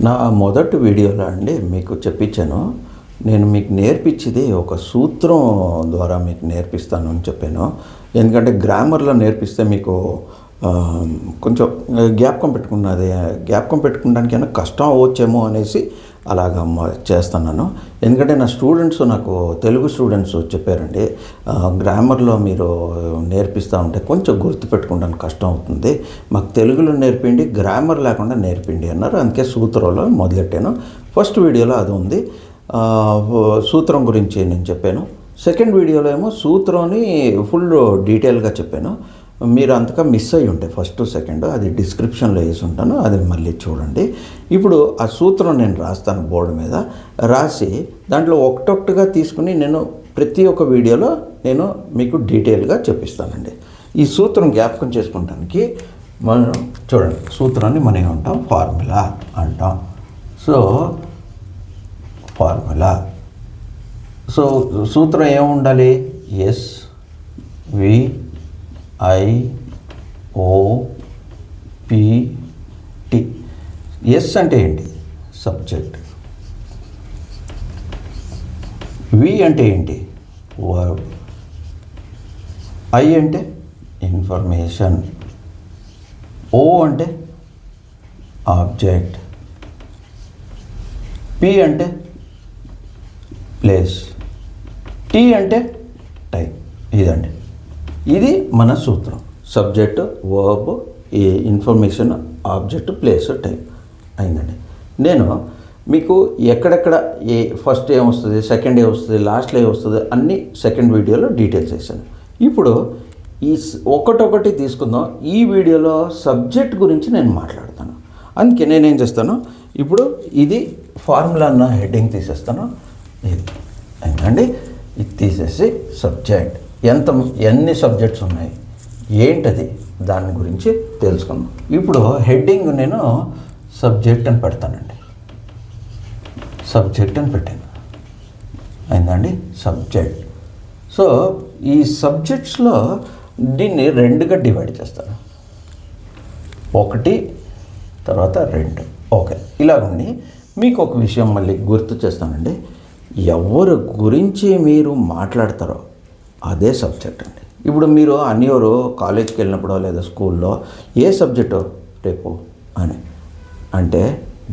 నా మొదటి వీడియోలో అండి మీకు చెప్పించాను. నేను మీకు నేర్పించేది ఒక సూత్రం ద్వారా మీకు నేర్పిస్తాను అని చెప్పాను. ఎందుకంటే గ్రామర్లో నేర్పిస్తే మీకు కొంచెం జ్ఞాపకం పెట్టుకోవడానికైనా కష్టం అవ్వచ్చేమో అనేసి అలాగ చేస్తున్నాను. ఎందుకంటే నా స్టూడెంట్స్, నాకు తెలుగు స్టూడెంట్స్ చెప్పారండి, గ్రామర్లో మీరు నేర్పిస్తూ ఉంటే కొంచెం గుర్తుపెట్టుకోవడానికి కష్టం అవుతుంది, మాకు తెలుగులో నేర్పిండి, గ్రామర్ లేకుండా నేర్పిండి అన్నారు. అందుకే సూత్రంలో మొదలెట్టాను. ఫస్ట్ వీడియోలో అది ఉంది, సూత్రం గురించి నేను చెప్పాను. సెకండ్ వీడియోలో ఏమో సూత్రాన్ని ఫుల్ డీటెయిల్గా చెప్పాను. మీరు అంతగా మిస్ అయ్యి ఉంటే ఫస్ట్ సెకండ్, అది డిస్క్రిప్షన్లో వేసి ఉంటాను, అది మళ్ళీ చూడండి. ఇప్పుడు ఆ సూత్రం నేను రాస్తాను, బోర్డు మీద రాసి దాంట్లో ఒకటొకటిగా తీసుకుని నేను ప్రతి ఒక్క వీడియోలో నేను మీకు డీటెయిల్గా చెప్పిస్తానండి. ఈ సూత్రం జ్ఞాపకం చేసుకోవడానికి మనం చూడండి, సూత్రాన్ని మనం ఏమంటాం, ఫార్ములా అంటాం. ఫార్ములా సూత్రం ఏముండాలి, SVIOPT. ఎస్ అంటే ఏంటి, సబ్జెక్ట్. వి అంటే ఏంటి, వర్బ్. ఐ అంటే ఇన్ఫర్మేషన్. ఓ అంటే ఆబ్జెక్ట్. పి అంటే ప్లేస్. టీ అంటే టైం. ఇదండి, ఇది మన సూత్రం. Subject, verb, information, object, place, time అయిందండి. నేను మీకు ఎక్కడెక్కడ ఫస్ట్ ఏమొస్తుంది, సెకండ్ ఏమొస్తుంది, లాస్ట్లో ఏమొస్తుంది అన్నీ సెకండ్ వీడియోలో డీటెయిల్స్ వేసాను. ఇప్పుడు ఈ ఒకటొకటి తీసుకుందాం. ఈ వీడియోలో సబ్జెక్ట్ గురించి నేను మాట్లాడతాను. అందుకే నేనేం చేస్తాను, ఇప్పుడు ఇది ఫార్ములా అన్న హెడ్డింగ్ తీసేస్తాను. ఇది అయిందండి. ఇది తీసేసి సబ్జెక్ట్, ఎన్ని సబ్జెక్ట్స్ ఉన్నాయి ఏంటది, దాని గురించి తెలుసుకుందాం. ఇప్పుడు హెడ్డింగ్ నేను సబ్జెక్ట్ అని పెడతానండి. సబ్జెక్ట్ అని పెట్టాను, అయిందండి, సబ్జెక్ట్. సో ఈ సబ్జెక్ట్స్లో దీన్ని రెండుగా డివైడ్ చేస్తాను, 1 తర్వాత 2. ఓకే, ఇలాగుండి మీకు ఒక విషయం మళ్ళీ గుర్తు చేస్తానండి. ఎవరి గురించి మీరు మాట్లాడతారో అదే సబ్జెక్ట్ అండి. ఇప్పుడు మీరు అనేవారు కాలేజ్కి వెళ్ళినప్పుడు లేదా స్కూల్లో ఏ సబ్జెక్టు రేపు అని అంటే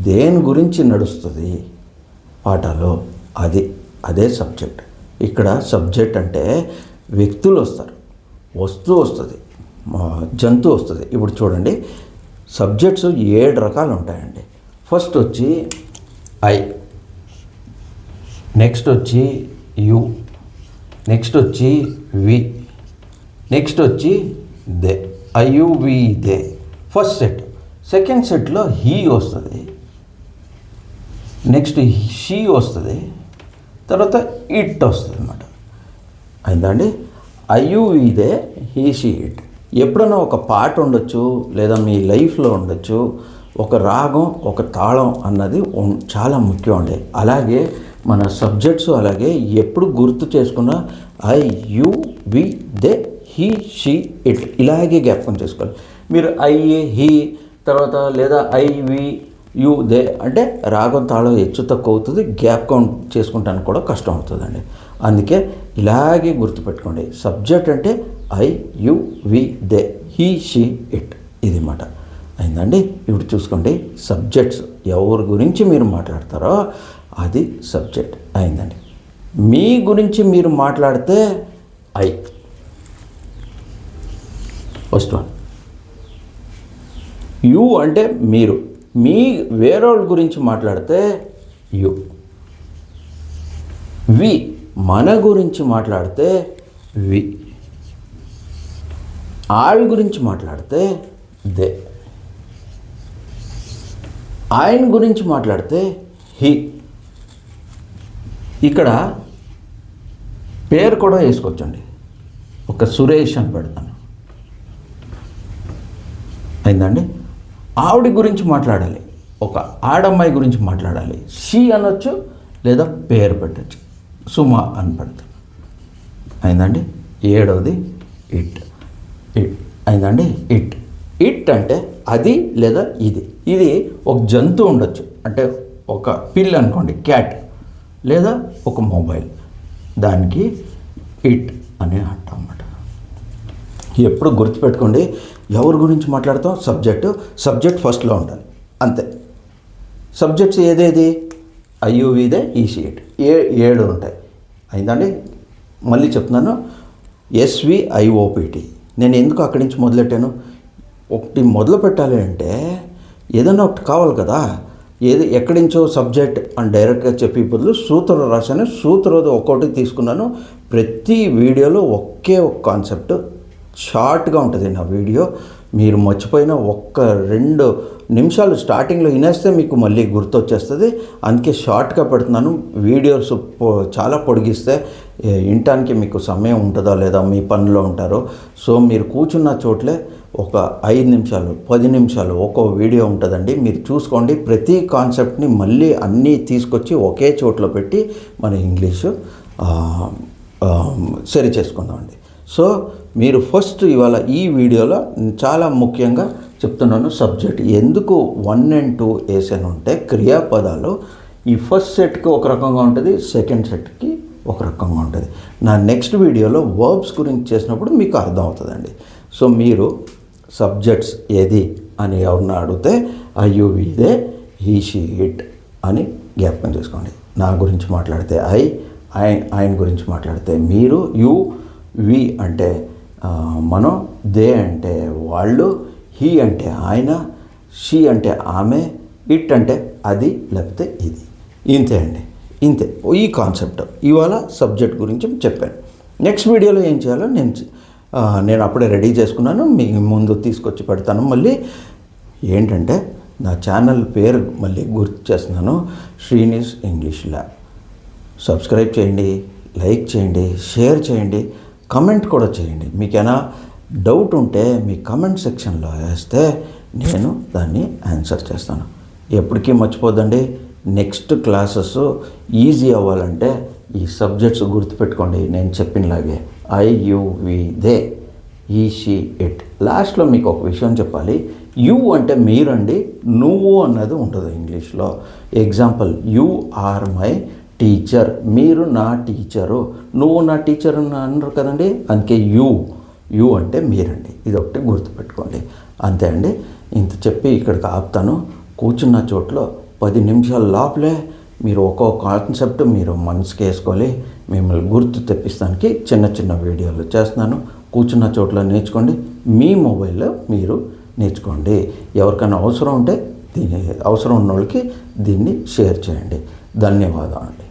దేని గురించి నడుస్తుంది పాఠాలు, అదే సబ్జెక్ట్. ఇక్కడ సబ్జెక్ట్ అంటే వ్యక్తులు వస్తారు, వస్తువు వస్తుంది, జంతువు వస్తుంది. ఇప్పుడు చూడండి, సబ్జెక్ట్స్ 7 రకాలు ఉంటాయండి. ఫస్ట్ వచ్చి ఐ, నెక్స్ట్ వచ్చి యు, నెక్స్ట్ వచ్చి వి, నెక్స్ట్ వచ్చి they. I you we they first set. Second సెట్లో హీ వస్తుంది, నెక్స్ట్ షీ వస్తుంది, తర్వాత ఇట్ వస్తుంది అన్నమాట. అయిందండి. I you we they, he she it. ఎప్పుడైనా ఒక పాట ఉండొచ్చు, లేదా మీ లైఫ్లో ఉండొచ్చు, ఒక రాగం, ఒక తాళం అన్నది చాలా ముఖ్యం అండి. అలాగే మన సబ్జెక్ట్స్ అలాగే ఎప్పుడు గుర్తు చేసుకున్న I, you, we, they, he, she, it ఇలాగే జ్ఞాపకం చేసుకోవాలి. మీరు ఐ, హీ తర్వాత లేదా ఐ, వి, యు, దే అంటే రాగం తాళం హెచ్చు తక్కువ అవుతుంది, జ్ఞాపకం చేసుకుంటానికి కూడా కష్టం అవుతుందండి. అందుకే ఇలాగే గుర్తుపెట్టుకోండి. సబ్జెక్ట్ అంటే I, you, we, they, he, she, it. ఇది మాట అయిందండి. ఇప్పుడు చూసుకోండి, సబ్జెక్ట్స్ ఎవరి గురించి మీరు మాట్లాడతారో అది సబ్జెక్ట్ అయిందండి. మీ గురించి మీరు మాట్లాడితే ఐ ఫస్ట్ వన్. యు అంటే మీరు, మీ వేరేవాళ్ళ గురించి మాట్లాడితే యు. వి మన గురించి మాట్లాడితే వి. వాళ్ళ గురించి మాట్లాడితే దే. ఆయన గురించి మాట్లాడితే హీ. ఇక్కడ పేరు కూడా వేసుకోవచ్చండి, ఒక సురేష్ అని పెడతాను, అయిందండి. ఆవిడ గురించి మాట్లాడాలి, ఒక ఆడమ్మాయి గురించి మాట్లాడాలి, షీ అనొచ్చు లేదా పేరు పెట్టచ్చు, సుమ అని పెడతాను, అయిందండి. 7వది ఇట్. అయిందండి. ఇట్ అంటే అది లేదా ఇది. ఇది ఒక జంతువు ఉండొచ్చు, అంటే ఒక పిల్ అనుకోండి, క్యాట్, లేదా ఒక మొబైల్. దానికి ఇట్ అని అంటాం అన్నమాట. ఎప్పుడు గుర్తుపెట్టుకోండి, ఎవరి గురించి మాట్లాడతాం? సబ్జెక్ట్ ఫస్ట్లో ఉండాలి, అంతే. సబ్జెక్ట్స్ ఏదేది? ఐయువిదే, ఈ షీ ఇట్, 7 ఉంటాయి. అయిందండి. మళ్ళీ చెప్తున్నాను, SVIOPT. నేను ఎందుకు అక్కడి నుంచి మొదలెట్టాను? ఒకటి మొదలు పెట్టాలి అంటే ఏదైనా ఒకటి కావాలి కదా. ఎక్కడి నుంచో సబ్జెక్ట్ అని డైరెక్ట్గా చెప్పి బదులు సూత్రం రాశాను. సూత్రం ఒక్కొక్కటి తీసుకున్నాను. ప్రతి వీడియోలో ఒకే ఒక కాన్సెప్ట్, షార్ట్గా ఉంటుంది నా వీడియో. మీరు మర్చిపోయిన 1-2 నిమిషాలు స్టార్టింగ్లో వినేస్తే మీకు మళ్ళీ గుర్తొచ్చేస్తుంది. అందుకే షార్ట్గా పెడుతున్నాను. వీడియోస్ చాలా పొడిగిస్తే వినటానికి మీకు సమయం ఉంటుందా లేదా, మీ పనిలో ఉంటారో. సో మీరు కూర్చున్న చోట్లే ఒక 5 నిమిషాలు 10 నిమిషాలు ఒక్కో వీడియో ఉంటుందండి. మీరు చూసుకోండి. ప్రతి కాన్సెప్ట్ని మళ్ళీ అన్నీ తీసుకొచ్చి ఒకే చోట్లో పెట్టి మన ఇంగ్లీషు సరి చేసుకుందామండి. సో మీరు ఫస్ట్ ఇవాళ ఈ వీడియోలో చాలా ముఖ్యంగా చెప్తున్నాను సబ్జెక్ట్. ఎందుకు 1 and 2 వేసాను అంటే, క్రియాపదాలు ఈ ఫస్ట్ సెట్కి ఒక రకంగా ఉంటుంది, సెకండ్ సెట్కి ఒక రకంగా ఉంటుంది. నా నెక్స్ట్ వీడియోలో వర్బ్స్ గురించి చేసినప్పుడు మీకు అర్థం అవుతుందండి. సో మీరు సబ్జెక్ట్స్ ఏది అని ఎవరన్నా అడిగితే ఐయువిదే, హీ షీ ఇట్ అని జ్ఞాపకం చేసుకోండి. నా గురించి మాట్లాడితే ఆయన గురించి మాట్లాడితే మీరు, యు వి అంటే మనం, దే అంటే వాళ్ళు, హీ అంటే ఆయన, షీ అంటే ఆమె, ఇట్ అంటే అది లేకపోతే ఇది. ఇంతే అండి, ఇంతే. ఈ కాన్సెప్ట్ ఇవాళ సబ్జెక్ట్ గురించి చెప్పాను. నెక్స్ట్ వీడియోలో ఏం చేయాలో నేను అప్పుడే రెడీ చేసుకున్నాను, మీ ముందు తీసుకొచ్చి పెడతాను. మళ్ళీ ఏంటంటే నా ఛానల్ పేరు మళ్ళీ గుర్తు చేస్తున్నాను, శ్రీనిస్ ఇంగ్లీష్ ల్యాబ్. సబ్స్క్రైబ్ చేయండి, లైక్ చేయండి, షేర్ చేయండి, కమెంట్ కూడా చేయండి. మీకైనా డౌట్ ఉంటే మీ కమెంట్ సెక్షన్లో వేస్తే నేను దాన్ని ఆన్సర్ చేస్తాను. ఎప్పటికీ మర్చిపోద్దండి, నెక్స్ట్ క్లాసెస్ ఈజీ అవ్వాలంటే ఈ సబ్జెక్ట్స్ గుర్తుపెట్టుకోండి. నేను చెప్పినలాగే ఐయువిదే, ఈ షీ ఇట్. లాస్ట్లో మీకు ఒక విషయం చెప్పాలి. యు అంటే మీరండి, నువ్వు అన్నది ఉంటుంది ఇంగ్లీష్లో. Example, you are my teacher, మీరు నా టీచరు, నువ్వు నా టీచర్ అన్నారు కదండి. అందుకే యు అంటే మీరండి. ఇది ఒకటి గుర్తుపెట్టుకోండి. అంతే అండి. ఇంత చెప్పి ఇక్కడికి ఆపుతాను. కూర్చున్న చోట్లో 10 నిమిషాల లోపలే మీరు ఒక్కో కాన్సెప్ట్ మీరు మనసుకి వేసుకోవాలి. మిమ్మల్ని గుర్తు తెప్పిస్తానికి చిన్న చిన్న వీడియోలు చేస్తున్నాను. కూర్చున్న చోట్ల నేర్చుకోండి. మీ మొబైల్లో మీరు నేర్చుకోండి. ఎవరికైనా అవసరం ఉంటే అవసరం ఉన్న వాళ్ళకి దీన్ని షేర్ చేయండి. ధన్యవాదాలు అండి.